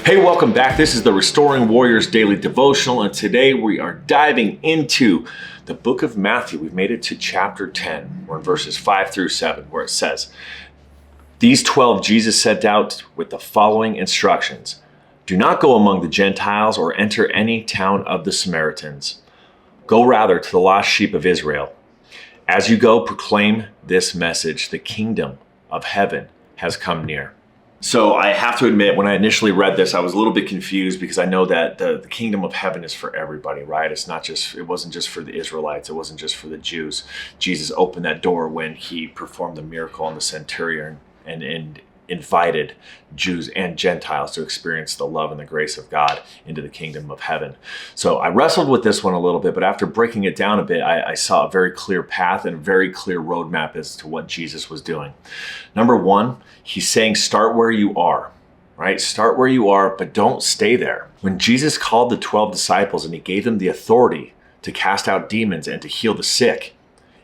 Hey, welcome back. This is the Restoring Warriors Daily Devotional, and today we are diving into the book of Matthew. We've made it to chapter 10. We're in verses 5 through 7, where it says, "These 12 Jesus sent out with the following instructions. Do not go among the Gentiles or enter any town of the Samaritans. Go rather to the lost sheep of Israel. As you go, proclaim this message: the kingdom of heaven has come near." So I have to admit, when I initially read this, I was a little bit confused because I know that the kingdom of heaven is for everybody, right? It wasn't just for the Israelites. It wasn't just for the Jews. Jesus opened that door when he performed the miracle on the centurion and invited Jews and Gentiles to experience the love and the grace of God into the kingdom of heaven. So I wrestled with this one a little bit, but after breaking it down a bit, I saw a very clear path and a very clear roadmap as to what Jesus was doing. Number one, he's saying start where you are, right? Start where you are, but don't stay there. When Jesus called the 12 disciples and he gave them the authority to cast out demons and to heal the sick,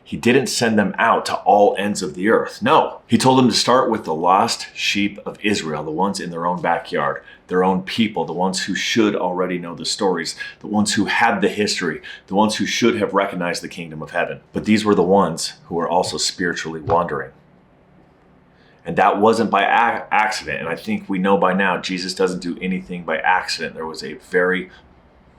he didn't send them out to all ends of the earth. No, he told them to start with the lost sheep of Israel, the ones in their own backyard, their own people, the ones who should already know the stories, the ones who had the history, the ones who should have recognized the kingdom of heaven. But these were the ones who were also spiritually wandering. And that wasn't by accident. And I think we know by now, Jesus doesn't do anything by accident. There was a very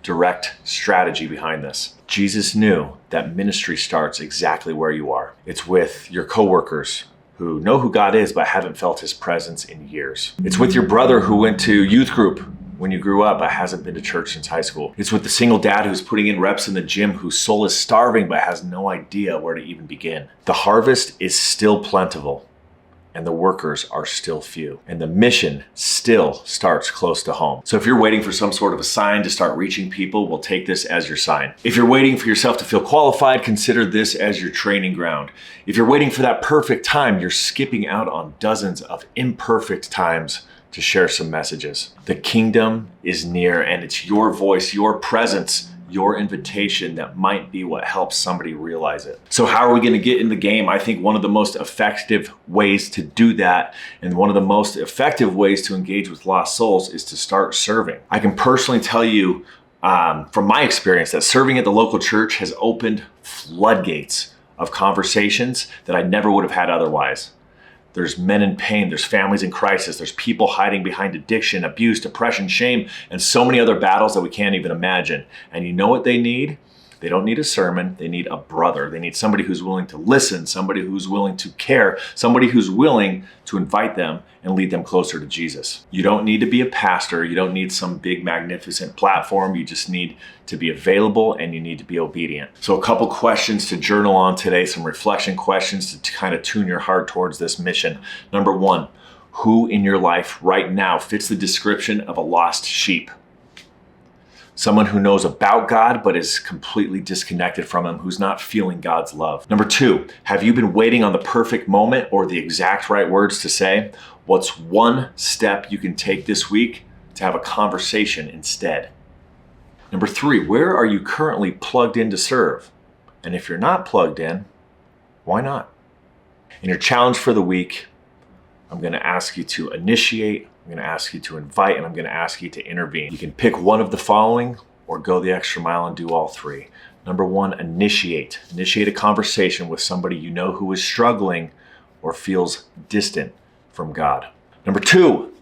direct strategy behind this. Jesus knew that ministry starts exactly where you are. It's with your coworkers who know who God is but haven't felt his presence in years. It's with your brother who went to youth group when you grew up but hasn't been to church since high school. It's with the single dad who's putting in reps in the gym, whose soul is starving but has no idea where to even begin. The harvest is still plentiful, and the workers are still few. And the mission still starts close to home. So if you're waiting for some sort of a sign to start reaching people, well, take this as your sign. If you're waiting for yourself to feel qualified, consider this as your training ground. If you're waiting for that perfect time, you're skipping out on dozens of imperfect times to share some messages. The kingdom is near, and it's your voice, your presence, your invitation that might be what helps somebody realize it. So how are we going to get in the game? I think one of the most effective ways to do that, and one of the most effective ways to engage with lost souls, is to start serving. I can personally tell you from my experience that serving at the local church has opened floodgates of conversations that I never would have had otherwise. There's men in pain, there's families in crisis, there's people hiding behind addiction, abuse, depression, shame, and so many other battles that we can't even imagine. And you know what they need? They don't need a sermon, they need a brother. They need somebody who's willing to listen, somebody who's willing to care, somebody who's willing to invite them and lead them closer to Jesus. You don't need to be a pastor, you don't need some big magnificent platform, you just need to be available and you need to be obedient. So a couple questions to journal on today, some reflection questions to kind of tune your heart towards this mission. Number one, who in your life right now fits the description of a lost sheep? Someone who knows about God but is completely disconnected from him, who's not feeling God's love. Number two, have you been waiting on the perfect moment or the exact right words to say? What's one step you can take this week to have a conversation instead? Number three, where are you currently plugged in to serve? And if you're not plugged in, why not? In your challenge for the week, I'm going to ask you to initiate, I'm going to ask you to invite, and I'm going to ask you to intervene. You can pick one of the following or go the extra mile and do all three. Number one, initiate. Initiate a conversation with somebody you know who is struggling or feels distant from God. Number two,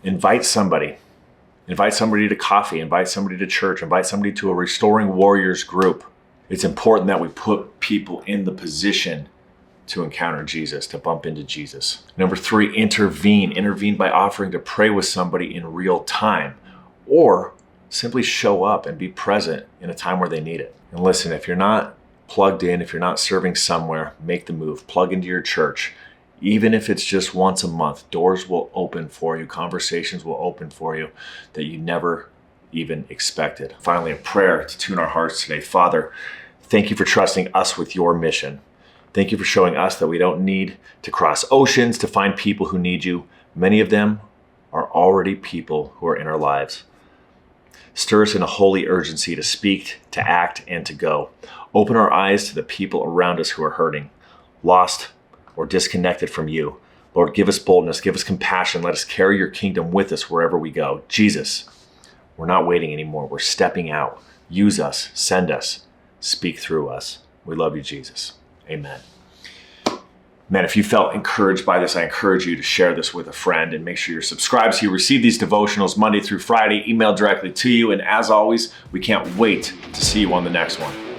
invite somebody. Invite somebody to coffee, invite somebody to church, invite somebody to a Restoring Warriors group. It's important that we put people in the position to encounter Jesus, to bump into Jesus. Number three, intervene. Intervene by offering to pray with somebody in real time, or simply show up and be present in a time where they need it. And listen, if you're not plugged in, if you're not serving somewhere, make the move. Plug into your church. Even if it's just once a month, doors will open for you, conversations will open for you that you never even expected. Finally, a prayer to tune our hearts today. Father, thank you for trusting us with your mission. Thank you for showing us that we don't need to cross oceans to find people who need you. Many of them are already people who are in our lives. Stir us in a holy urgency to speak, to act, and to go. Open our eyes to the people around us who are hurting, lost, or disconnected from you. Lord, give us boldness, give us compassion. Let us carry your kingdom with us wherever we go. Jesus, we're not waiting anymore. We're stepping out. Use us, send us, speak through us. We love you, Jesus. Amen. Man, if you felt encouraged by this, I encourage you to share this with a friend and make sure you're subscribed so you receive these devotionals Monday through Friday, emailed directly to you. And as always, we can't wait to see you on the next one.